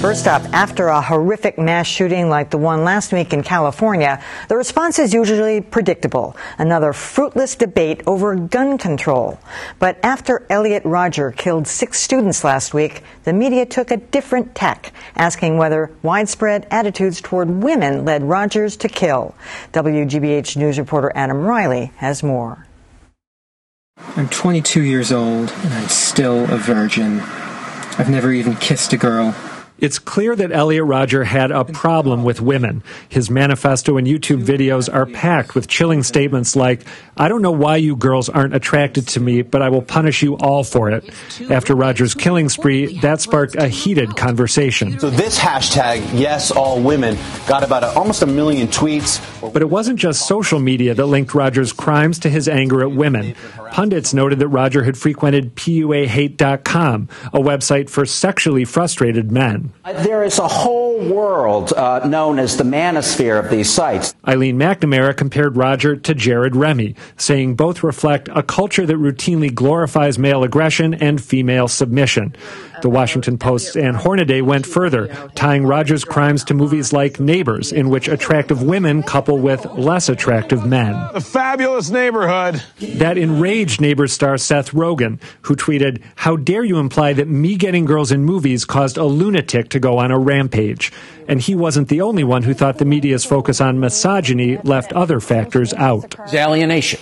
First up, after a horrific mass shooting like the one last week in California, the response is usually predictable. Another fruitless debate over gun control. But after Elliot Rodger killed 6 students last week, the media took a different tack, asking whether widespread attitudes toward women led Rodgers to kill. WGBH News reporter Adam Riley has more. I'm 22 years old, and I'm still a virgin. I've never even kissed a girl. It's clear that Elliot Rodger had a problem with women. His manifesto and YouTube videos are packed with chilling statements like, "I don't know why you girls aren't attracted to me, but I will punish you all for it." After Rodger's killing spree, that sparked a heated conversation. So this hashtag, Yes All Women, got about almost 1 million tweets. But it wasn't just social media that linked Rodger's crimes to his anger at women. Pundits noted that Rodger had frequented PUAHate.com, a website for sexually frustrated men. There is a whole world known as the manosphere of these sites. Eileen McNamara compared Rodger to Jared Remy, saying both reflect a culture that routinely glorifies male aggression and female submission. The Washington Post's Ann Hornaday went further, tying Rodger's crimes to movies like Neighbors, in which attractive women couple with less attractive men. A fabulous neighborhood. That enraged Neighbors star Seth Rogen, who tweeted, "How dare you imply that me getting girls in movies caused a lunatic to go on a rampage?" And he wasn't the only one who thought the media's focus on misogyny left other factors out. Alienation,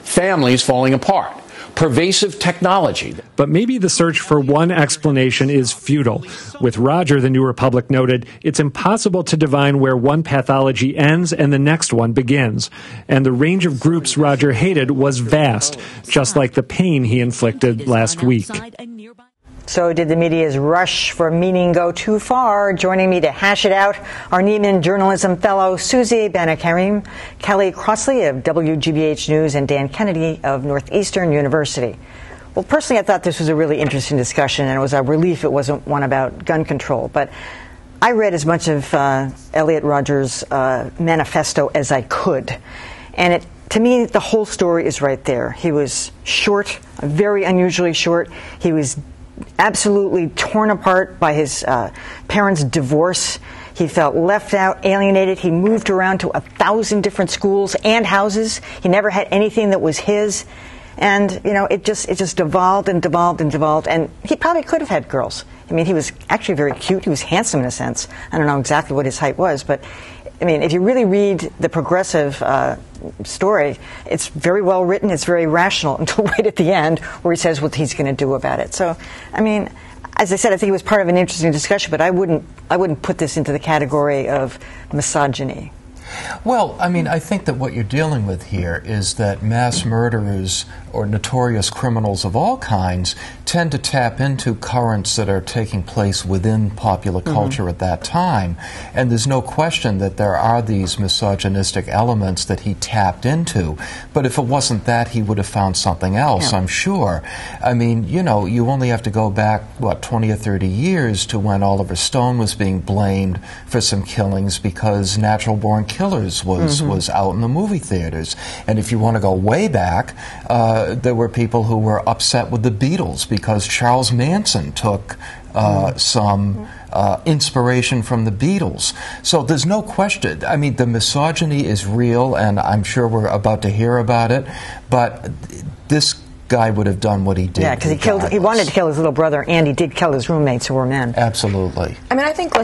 families falling apart, pervasive technology. But maybe the search for one explanation is futile. With Rodger, the New Republic noted, it's impossible to divine where one pathology ends and the next one begins. And the range of groups Rodger hated was vast, just like the pain he inflicted last week. So did the media's rush for meaning go too far? Joining me to hash it out, our Neiman journalism fellow Susie Banakarim, Kelly Crossley of WGBH News, and Dan Kennedy of Northeastern University. Well, personally, I thought this was a really interesting discussion, and it was a relief it wasn't one about gun control. But I read as much of Elliot Rodger's manifesto as I could. And to me, the whole story is right there. He was short, very unusually short. He was absolutely torn apart by his parents' divorce. He felt left out, alienated. He moved around to 1,000 different schools and houses. He never had anything that was his. And, you know, it just devolved and devolved and devolved. And he probably could have had girls. I mean, he was actually very cute. He was handsome in a sense. I don't know exactly what his height was, but I mean, if you really read the Progressive story, it's very well written. It's very rational until right at the end where he says what he's going to do about it. So, I mean, as I said, I think it was part of an interesting discussion, but I wouldn't put this into the category of misogyny. Well, I mean, I think that what you're dealing with here is that mass murderers or notorious criminals of all kinds tend to tap into currents that are taking place within popular culture at that time. And there's no question that there are these misogynistic elements that he tapped into. But if it wasn't that, he would have found something else, I'm sure. I mean, you know, you only have to go back, 20 or 30 years to when Oliver Stone was being blamed for some killings because Natural-Born Killers was out in the movie theaters. And if you want to go way back, there were people who were upset with the Beatles because Charles Manson took some inspiration from the Beatles. So there's no question. I mean, the misogyny is real, and I'm sure we're about to hear about it, but this guy would have done what he did. Yeah, because he wanted to kill his little brother, and he did kill his roommates who were men. Absolutely. I mean, I think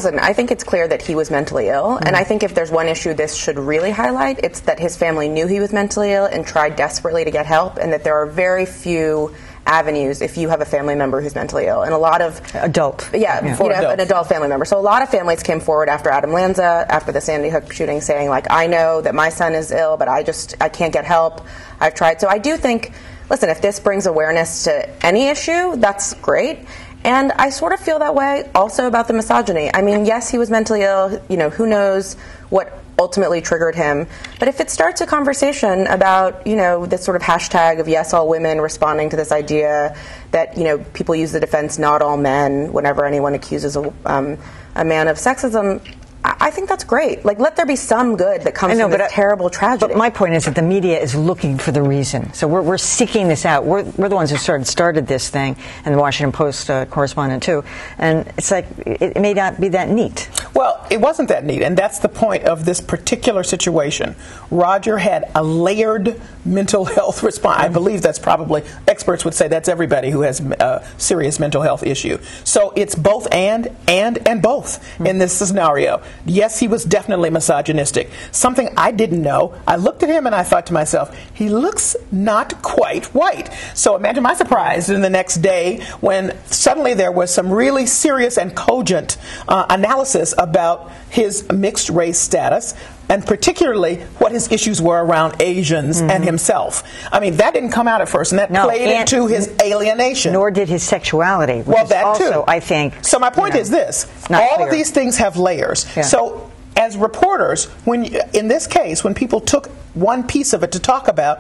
it's clear that he was mentally ill, and I think if there's one issue this should really highlight, it's that his family knew he was mentally ill and tried desperately to get help, and that there are very few avenues if you have a family member who's mentally ill, and a lot of an adult family member. So a lot of families came forward after Adam Lanza, after the Sandy Hook shooting, saying like, I know that my son is ill, but I can't get help. I've tried. So I do think, listen, if this brings awareness to any issue, that's great. And I sort of feel that way also about the misogyny. I mean, yes, he was mentally ill. You know, who knows what ultimately triggered him. But if it starts a conversation about, you know, this sort of hashtag of yes, all women, responding to this idea that, you know, people use the defense not all men whenever anyone accuses a man of sexism, I think that's great. Like, let there be some good that comes from this terrible tragedy. But my point is that the media is looking for the reason. So we're seeking this out. We're the ones who started this thing, and the Washington Post correspondent too. And it's like, it may not be that neat. Well, it wasn't that neat, and that's the point of this particular situation. Rodger had a layered mental health response. I believe that's probably, experts would say that's everybody who has a serious mental health issue. So it's both and both in this scenario. Yes, he was definitely misogynistic. Something I didn't know. I looked at him and I thought to myself, he looks not quite white. So imagine my surprise in the next day when suddenly there was some really serious and cogent analysis about his mixed race status, and particularly what his issues were around Asians and himself. I mean, that didn't come out at first, and that played into his alienation. Nor did his sexuality. Which well, that also, too. I think. So my point is this: all of these things have layers. Yeah. So as reporters, in this case, when people took one piece of it to talk about,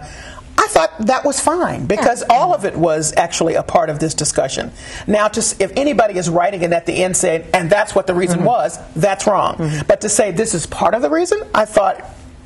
I thought that was fine because all of it was actually a part of this discussion. Now, if anybody is writing it at the end saying, and that's what the reason was, that's wrong. But to say this is part of the reason, I thought,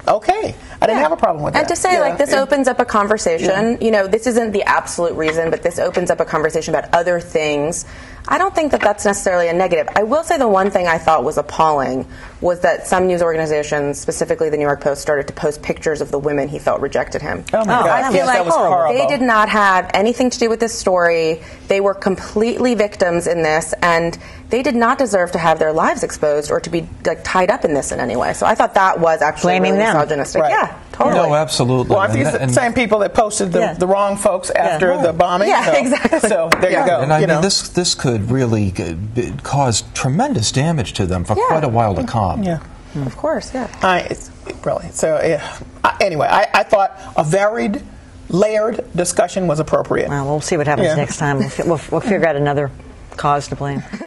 okay, I didn't have a problem with that. And to say, like, this opens up a conversation, you know, this isn't the absolute reason, but this opens up a conversation about other things. I don't think that that's necessarily a negative. I will say the one thing I thought was appalling was that some news organizations, specifically the New York Post, started to post pictures of the women he felt rejected him. Oh my God. I feel like that was horrible. They did not have anything to do with this story. They were completely victims in this, and they did not deserve to have their lives exposed or to be like tied up in this in any way. So I thought that was actually blaming really them. misogynistic. Right. Yeah, totally. No, absolutely. Well, these are the same people that posted the wrong folks after the bombing. Yeah, so, exactly. So there you go. And I mean, this could really cause tremendous damage to them for quite a while to come. Yeah. Of course, yeah. It's really so. Anyway, I thought a varied, layered discussion was appropriate. Well, we'll see what happens next time. We'll figure out another cause to blame.